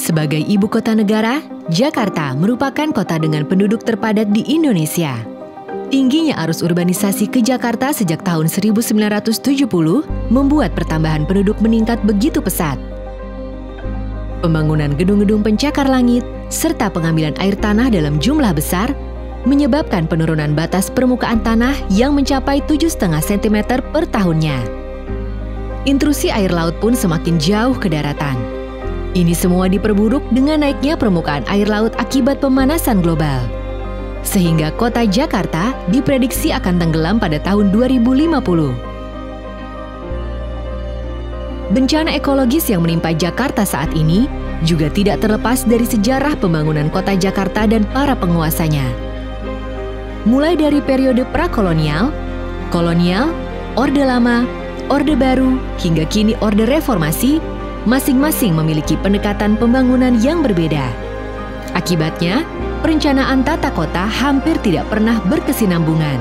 Sebagai ibu kota negara, Jakarta merupakan kota dengan penduduk terpadat di Indonesia. Tingginya arus urbanisasi ke Jakarta sejak tahun 1970 membuat pertambahan penduduk meningkat begitu pesat. Pembangunan gedung-gedung pencakar langit serta pengambilan air tanah dalam jumlah besar menyebabkan penurunan batas permukaan tanah yang mencapai 7,5 cm per tahunnya. Intrusi air laut pun semakin jauh ke daratan. Ini semua diperburuk dengan naiknya permukaan air laut akibat pemanasan global. Sehingga kota Jakarta diprediksi akan tenggelam pada tahun 2050. Bencana ekologis yang menimpa Jakarta saat ini juga tidak terlepas dari sejarah pembangunan kota Jakarta dan para penguasanya. Mulai dari periode prakolonial, kolonial, Orde Lama, Orde Baru, hingga kini Orde Reformasi, masing-masing memiliki pendekatan pembangunan yang berbeda. Akibatnya, perencanaan tata kota hampir tidak pernah berkesinambungan.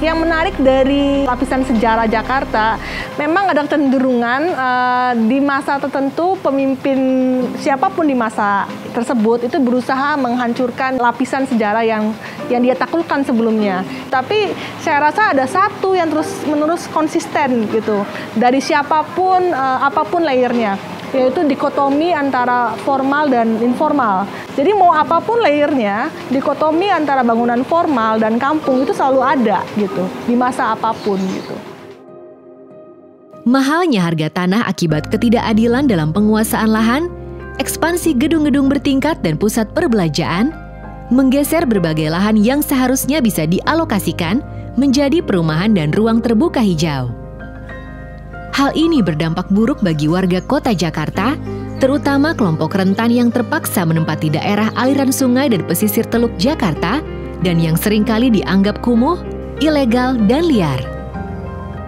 Yang menarik dari lapisan sejarah Jakarta, memang ada kecenderungan di masa tertentu pemimpin siapapun di masa tersebut itu berusaha menghancurkan lapisan sejarah yang dia taklukkan sebelumnya. Tapi saya rasa ada satu yang terus-menerus konsisten gitu dari siapapun, apapun layernya, yaitu dikotomi antara formal dan informal. Jadi mau apapun layernya, dikotomi antara bangunan formal dan kampung itu selalu ada gitu, di masa apapun gitu. Mahalnya harga tanah akibat ketidakadilan dalam penguasaan lahan, ekspansi gedung-gedung bertingkat dan pusat perbelanjaan, menggeser berbagai lahan yang seharusnya bisa dialokasikan menjadi perumahan dan ruang terbuka hijau. Hal ini berdampak buruk bagi warga kota Jakarta, terutama kelompok rentan yang terpaksa menempati daerah aliran sungai dan pesisir Teluk Jakarta dan yang seringkali dianggap kumuh, ilegal, dan liar.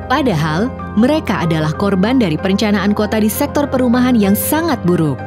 Padahal, mereka adalah korban dari perencanaan kota di sektor perumahan yang sangat buruk.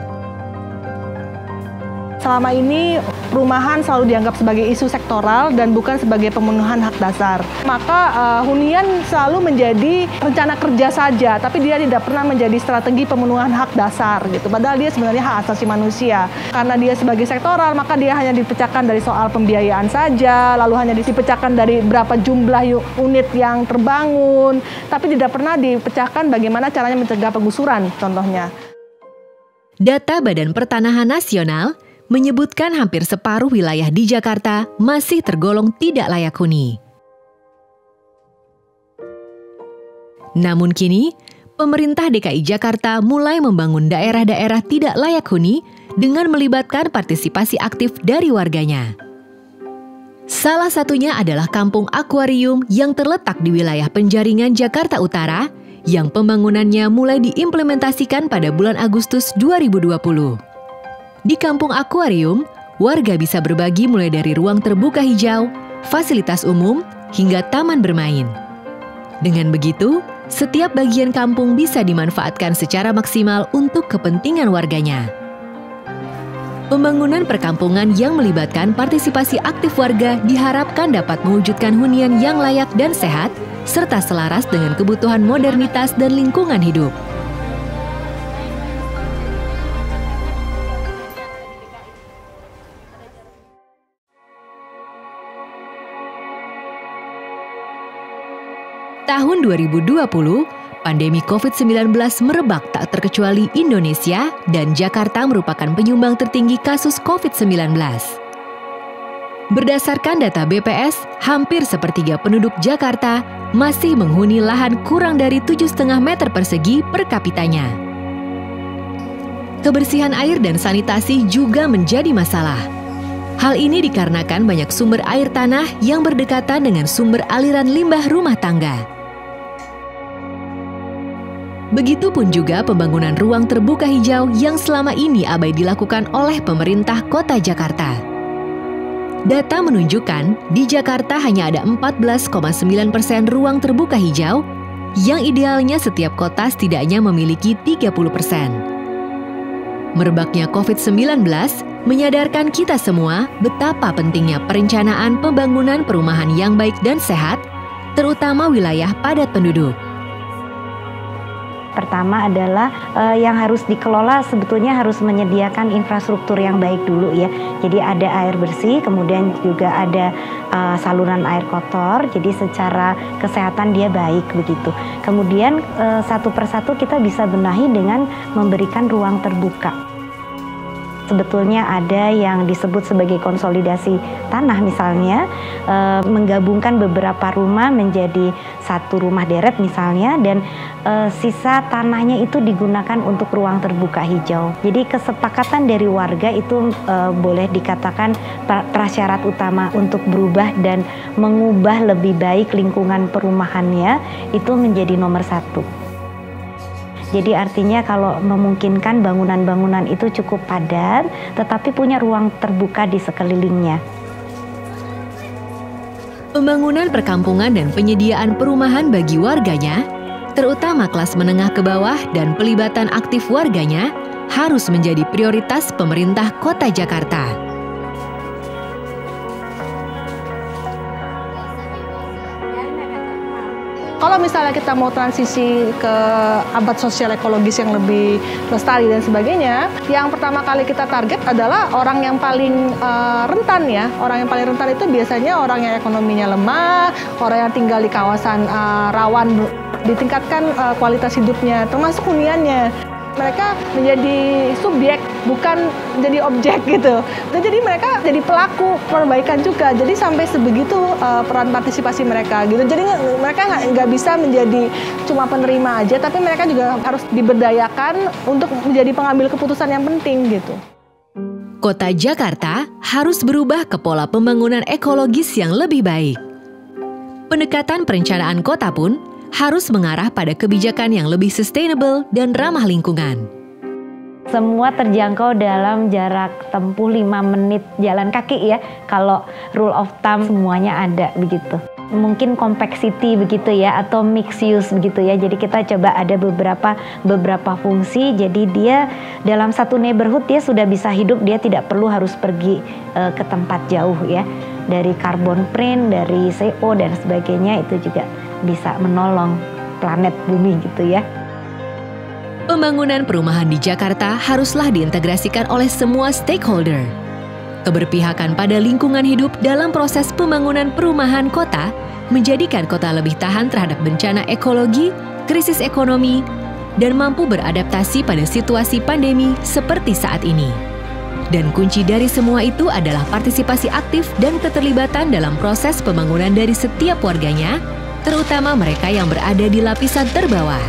Selama ini perumahan selalu dianggap sebagai isu sektoral dan bukan sebagai pemenuhan hak dasar. Maka hunian selalu menjadi rencana kerja saja, tapi dia tidak pernah menjadi strategi pemenuhan hak dasar gitu. Padahal dia sebenarnya hak asasi manusia. Karena dia sebagai sektoral, maka dia hanya dipecahkan dari soal pembiayaan saja, lalu hanya dipecahkan dari berapa jumlah unit yang terbangun, tapi tidak pernah dipecahkan bagaimana caranya mencegah penggusuran contohnya. Data Badan Pertanahan Nasional menyebutkan hampir separuh wilayah di Jakarta masih tergolong tidak layak huni. Namun kini, pemerintah DKI Jakarta mulai membangun daerah-daerah tidak layak huni dengan melibatkan partisipasi aktif dari warganya. Salah satunya adalah Kampung Akuarium yang terletak di wilayah Penjaringan, Jakarta Utara, yang pembangunannya mulai diimplementasikan pada bulan Agustus 2020. Di Kampung Akuarium, warga bisa berbagi mulai dari ruang terbuka hijau, fasilitas umum, hingga taman bermain. Dengan begitu, setiap bagian kampung bisa dimanfaatkan secara maksimal untuk kepentingan warganya. Pembangunan perkampungan yang melibatkan partisipasi aktif warga diharapkan dapat mewujudkan hunian yang layak dan sehat, serta selaras dengan kebutuhan modernitas dan lingkungan hidup. Tahun 2020, pandemi COVID-19 merebak tak terkecuali Indonesia dan Jakarta merupakan penyumbang tertinggi kasus COVID-19. Berdasarkan data BPS, hampir sepertiga penduduk Jakarta masih menghuni lahan kurang dari 7,5 meter persegi per kapitanya. Kebersihan air dan sanitasi juga menjadi masalah. Hal ini dikarenakan banyak sumber air tanah yang berdekatan dengan sumber aliran limbah rumah tangga. Begitupun juga pembangunan ruang terbuka hijau yang selama ini abai dilakukan oleh pemerintah kota Jakarta. Data menunjukkan di Jakarta hanya ada 14,9% ruang terbuka hijau, yang idealnya setiap kota setidaknya memiliki 30%. Merebaknya COVID-19 menyadarkan kita semua betapa pentingnya perencanaan pembangunan perumahan yang baik dan sehat, terutama wilayah padat penduduk. Pertama adalah yang harus dikelola sebetulnya harus menyediakan infrastruktur yang baik dulu ya. Jadi ada air bersih, kemudian juga ada saluran air kotor. Jadi secara kesehatan dia baik begitu. Kemudian satu persatu kita bisa benahi dengan memberikan ruang terbuka. Sebetulnya ada yang disebut sebagai konsolidasi tanah misalnya, menggabungkan beberapa rumah menjadi satu rumah deret misalnya, dan sisa tanahnya itu digunakan untuk ruang terbuka hijau. Jadi kesepakatan dari warga itu boleh dikatakan prasyarat utama untuk berubah dan mengubah lebih baik lingkungan perumahannya itu menjadi nomor satu. Jadi artinya kalau memungkinkan bangunan-bangunan itu cukup padat, tetapi punya ruang terbuka di sekelilingnya. Pembangunan perkampungan dan penyediaan perumahan bagi warganya, terutama kelas menengah ke bawah dan pelibatan aktif warganya, harus menjadi prioritas pemerintah Kota Jakarta. Kalau misalnya kita mau transisi ke abad sosial ekologis yang lebih lestari dan sebagainya, yang pertama kali kita target adalah orang yang paling rentan ya. Orang yang paling rentan itu biasanya orang yang ekonominya lemah, orang yang tinggal di kawasan rawan, ditingkatkan kualitas hidupnya, termasuk huniannya. Mereka menjadi subjek, bukan jadi objek gitu. Dan jadi mereka jadi pelaku perbaikan juga. Jadi sampai sebegitu peran partisipasi mereka gitu. Jadi mereka nggak bisa menjadi cuma penerima aja, tapi mereka juga harus diberdayakan untuk menjadi pengambil keputusan yang penting gitu. Kota Jakarta harus berubah ke pola pembangunan ekologis yang lebih baik. Pendekatan perencanaan kota pun harus mengarah pada kebijakan yang lebih sustainable dan ramah lingkungan. Semua terjangkau dalam jarak tempuh 5 menit jalan kaki ya. Kalau rule of thumb semuanya ada begitu. Mungkin compact city begitu ya, atau mixed use begitu ya. Jadi kita coba ada beberapa fungsi. Jadi dia dalam satu neighborhood dia sudah bisa hidup, dia tidak perlu harus pergi ke tempat jauh ya. Dari carbon print, dari CO dan sebagainya itu juga bisa menolong planet bumi gitu ya. Pembangunan perumahan di Jakarta haruslah diintegrasikan oleh semua stakeholder. Keberpihakan pada lingkungan hidup dalam proses pembangunan perumahan kota menjadikan kota lebih tahan terhadap bencana ekologi, krisis ekonomi, dan mampu beradaptasi pada situasi pandemi seperti saat ini. Dan kunci dari semua itu adalah partisipasi aktif dan keterlibatan dalam proses pembangunan dari setiap warganya, terutama mereka yang berada di lapisan terbawah.